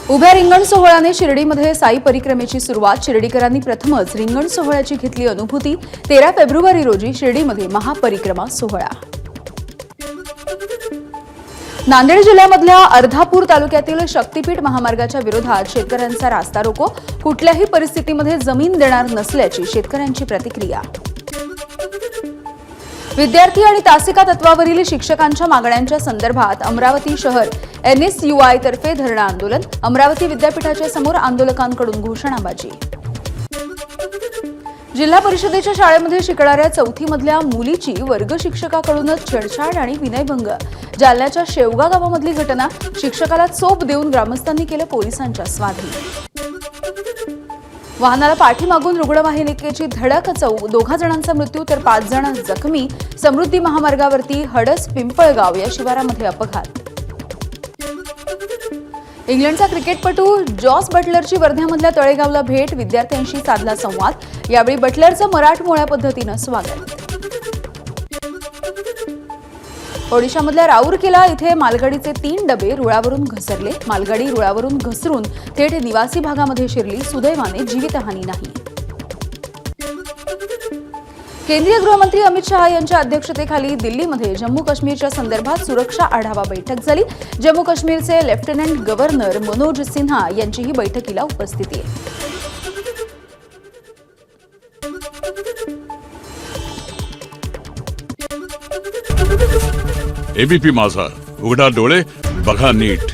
उभ्या रिंगण सोहळ्याने शिर्डीमध्ये साई परिक्रमेची सुरुवात। शिर्डीकरांनी प्रथमच रिंगण सोहळ्याची घेतली अनुभूती। 13 फेब्रुवारी रोजी शिर्डीमध्ये महापरिक्रमा सोहळा। नांदेड जिल्ह्यामधल्या अर्धापूर तालुक्यातील शक्तीपीठ महामार्गाच्या विरोधात शेतकऱ्यांचा रास्ता रोको। कुठल्याही परिस्थितीमध्ये जमीन देणार नसल्याची शेतकऱ्यांची प्रतिक्रिया। विद्यार्थी आणि तासिका तत्वावरील शिक्षकांच्या मागण्यांच्या संदर्भात अमरावती शहर NSUI तर्फे धरणं आंदोलन। अमरावती विद्यापीठाच्या समोर आंदोलकांकडून घोषणाबाजी। जिल्हा परिषदेच्या शाळेमध्ये शिकणाऱ्या चौथीमधल्या मुलीची वर्ग शिक्षकाकडूनच छेडछाड आणि विनयभंग। जालन्याच्या शेवगा गावामधली घटना। शिक्षकाला चोप देऊन ग्रामस्थांनी केलं पोलिसांच्या स्वाधीन। वाहनाला पाठीमागून रुग्णवाहिकेची धडक। 2 जणांचा मृत्यू तर 5 जण जखमी। समृद्धी महामार्गावरती हडस पिंपळगाव या शिवारामध्ये अपघात। इंग्लंडचा क्रिकेटपटू जॉस बटलरची वर्ध्यामधल्या तळेगावला भेट। विद्यार्थ्यांशी साधला संवाद। यावेळी बटलरचं मराठमोळ्या पद्धतीनं स्वागत। ओडिशामधल्या राऊरकेला इथे मालगाडीचे 3 डबे रुळावरून घसरले। मालगाडी रुळावरून घसरून थेट निवासी भागामध्ये शिरली। सुदैवाने जीवितहानी नाही। केंद्रीय गृहमंत्री अमित शहा यांच्या अध्यक्षतेखाली दिल्लीमध्ये जम्मू काश्मीरच्या संदर्भात सुरक्षा आढावा बैठक झाली। जम्मू काश्मीरचे लेफ्टनंट गव्हर्नर मनोज सिन्हा यांची ही बैठकीला उपस्थिती आहे। एबीपी माझा, उघडा डोळे बघा नीट।